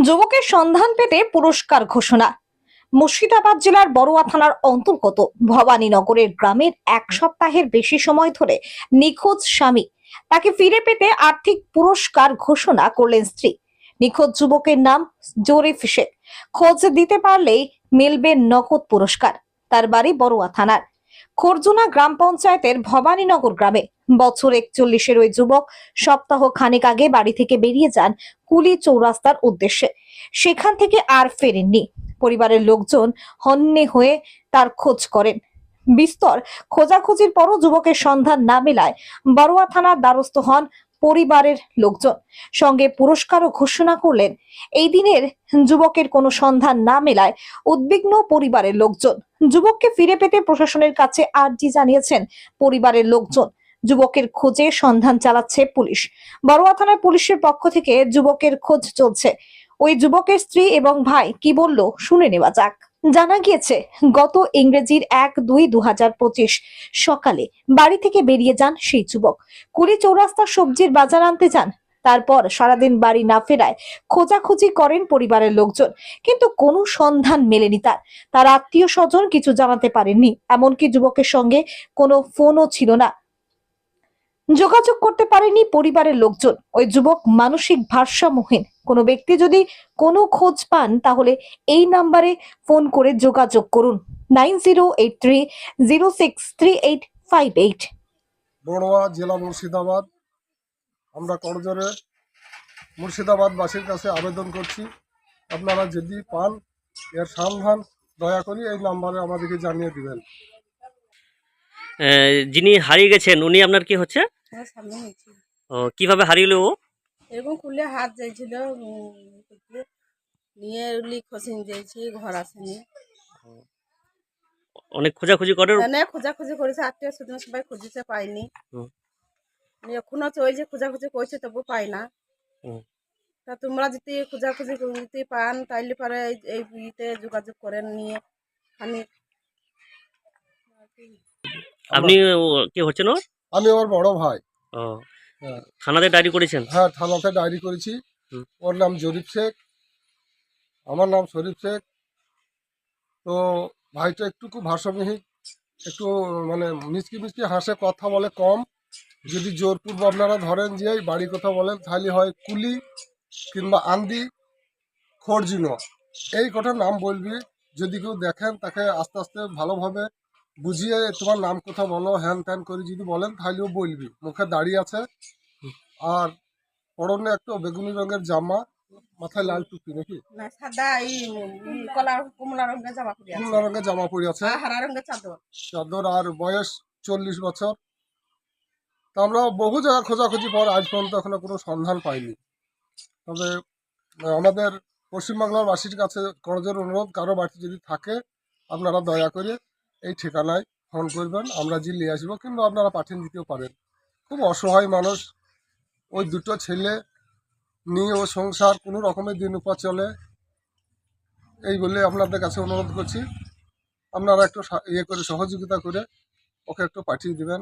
যুবকের সন্ধান পেতে পুরস্কার ঘোষণা। মুর্শিদাবাদ জেলার বড়ুয়া থানার অন্তর্গত ভবানীনগরের গ্রামের এক সপ্তাহের বেশি সময় ধরে নিখোঁজ স্বামী, তাকে ফিরে পেতে আর্থিক পুরস্কার ঘোষণা করলেন স্ত্রী। নিখোঁজ যুবকের নাম জরিফ শেখ। খোঁজ দিতে পারলেই মিলবে নগদ পুরস্কার। তার বাড়ি বড়ুয়া থানার খরজুনা গ্রাম পঞ্চায়েতের ভবানীনগর গ্রামে। বছর 41-এর ওই যুবক সপ্তাহ খানেক আগে বাড়ি থেকে বেরিয়ে যান কুলি চৌরাস্তার উদ্দেশ্যে। সেখান থেকে আর ফেরেননি। পরিবারের লোকজন হন্যে হয়ে তার খোঁজ করেন। বিস্তর খোঁজাখুঁজির পরও যুবকের সন্ধান না মেলায় বড়ুয়া থানার দ্বারস্থ হন পরিবারের লোকজন। সঙ্গে পুরস্কারও ঘোষণা করলেন। এই দিনের যুবকের কোনো সন্ধান না মেলায় উদ্বিগ্ন পরিবারের লোকজন। যুবককে ফিরে পেতে প্রশাসনের কাছে আর্জি জানিয়েছেন পরিবারের লোকজন। যুবকের খোঁজে সন্ধান চালাচ্ছে পুলিশ। বড়ুয়া থানার পুলিশের পক্ষ থেকে যুবকের খোঁজ চলছে। ওই যুবকের স্ত্রী এবং ভাই কি বলল শুনে নেওয়া যাক। জানা গিয়েছে, গত ইংরেজির 1-2-2025 সকালে বাড়ি থেকে বেরিয়ে যান সেই যুবক। কুলি চৌরাস্তা সবজির বাজার আনতে যান। তারপর সারাদিন বাড়ি না ফেরায় খোঁজাখুঁজি করেন পরিবারের লোকজন, কিন্তু কোনো সন্ধান মেলেনি। তার আত্মীয় স্বজন কিছু জানাতে পারেননি। এমনকি যুবকের সঙ্গে কোনো ফোনও ছিল না, যোগাযোগ করতে পারেনি পরিবারের লোকজন। ওই যুবক মানসিক ভারসাম্যহীন। কোনো ব্যক্তি যদি কোনো খোঁজ পান তাহলে এই নাম্বারে ফোন করে যোগাযোগ করুন 9083063858। বড়ুয়া জেলা মুর্শিদাবাদ। আমরা করজোরে মুর্শিদাবাদবাসীর কাছে আবেদন করছি, আপনারা যদি পান এর সন্ধান দয়া করে এই নাম্বারে আমাদেরকে জানিয়ে দিবেন। যিনি হারিয়ে গেছেন উনি আপনার কি হচ্ছে? হ্যাঁ, সামনে হয়েছে। ও কিভাবে হারিয়ে ও? এরকম খুলে হাত যাইছিল, নিয়ে খসিন যাইছি, ঘর আসেনি। অনেক খোঁজাখুঁজি করে না, খোঁজাখুঁজি করেছে, আত্মীয় স্বজন সবাই খুঁজেছে, পাইনি। এখনো চলছে, খোঁজাখুঁজি করছে, তবু পাই না। তা তোমরা যদি খোঁজাখুঁজি যদি পান তাইলে পরে এই ইতে যোগাযোগ করেন নিয়ে খানিক। আপনি কি হচ্ছেন ওর? আমি ওর বড় ভাই। ও থানাতে ডায়েরি করেছেন? হ্যাঁ, থানাতে ডায়েরি করেছি। ওর নাম জরিফ শেখ, আমার নাম শরীফ শেখ। তো ভাইটা একটু খুব ভারসাম্যহীন, একটু মানে মিচকি হাসে, কথা বলে কম। যদি জোরপূর্ব আপনারা ধরেন যে বাড়ি কথা বলেন তাহলে হয় কুলি কিংবা আন্দি খরজুনা, এই কটার নাম বলবি। যদি কেউ দেখেন তাকে আস্তে আস্তে ভালোভাবে বুঝিয়ে তোমার নাম কথা বলো হ্যান ত্যান করে যদি বলেন তাহলেও বলবি। মুখে দাড়ি আছে আর পরনে একটা বেগুনি রঙের জামা, মাথায় লাল টুপি নাকি কমলা রঙের জামা পরে আছে, চাদর, আর বয়স 40 বছর। তো আমরা বহু জায়গা খোঁজাখুঁজি পর আজ পর্যন্ত এখনো কোনো সন্ধান পাইনি। তবে আমাদের পশ্চিমবাংলার বাসীর কাছে করজোর অনুরোধ, কারো বাড়িতে যদি থাকে আপনারা দয়া করে এই ঠিকানায় ফোন করবেন, আমরা যে নিয়ে আসবো, কিংবা আপনারা পাঠিয়ে দিতেও পারেন। খুব অসহায় মানুষ, ওই দুটো ছেলে নিয়ে ও সংসার কোনো রকমের দিন উপর চলে। এই বলে আপনাদের কাছে অনুরোধ করছি, আপনারা একটু করে সহযোগিতা করে ওকে একটু পাঠিয়ে দিবেন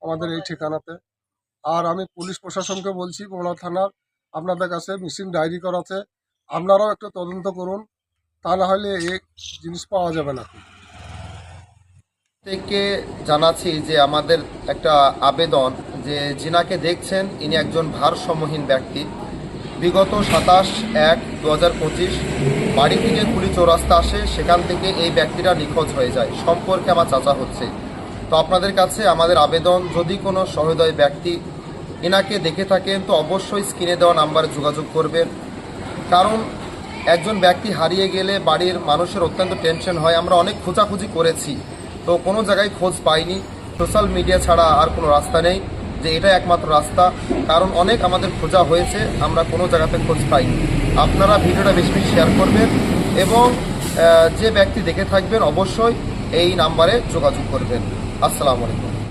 আমাদের এই ঠিকানাতে। আর আমি পুলিশ প্রশাসনকে বলছি, বড়ুয়া থানার আপনাদের কাছে মিসিং ডায়েরি করা আছে, আপনারাও একটু তদন্ত করুন, তা না হলে এই জিনিস পাওয়া যাবে না। থেকে জানাচ্ছি যে আমাদের একটা আবেদন, যে যিনাকে দেখছেন ইনি একজন ভারসাম্যহীন ব্যক্তি। বিগত 27/1/2025 বাড়ি থেকে কুলি চৌরাস্তা আসে, সেখান থেকে এই ব্যক্তিটা নিখোঁজ হয়ে যায়। সম্পর্কে আমার চাচা হচ্ছে। তো আপনাদের কাছে আমাদের আবেদন, যদি কোনো সহৃদয় ব্যক্তি এনাকে দেখে থাকেন তো অবশ্যই স্ক্রিনে দেওয়া নাম্বারে যোগাযোগ করবেন। কারণ একজন ব্যক্তি হারিয়ে গেলে বাড়ির মানুষের অত্যন্ত টেনশন হয়। আমরা অনেক খোঁজাখুঁজি করেছি, তো কোনো জায়গায় খোঁজ পাইনি। সোশ্যাল মিডিয়া ছাড়া আর কোনো রাস্তা নেই, যে এটা একমাত্র রাস্তা। কারণ অনেক আমাদের খোঁজা হয়েছে, আমরা কোনো জায়গাতে খোঁজ পাইনি। আপনারা ভিডিওটা বেশি বেশি শেয়ার করবেন এবং যে ব্যক্তি দেখে থাকবেন অবশ্যই এই নাম্বারে যোগাযোগ করবেন। আসসালামু আলাইকুম।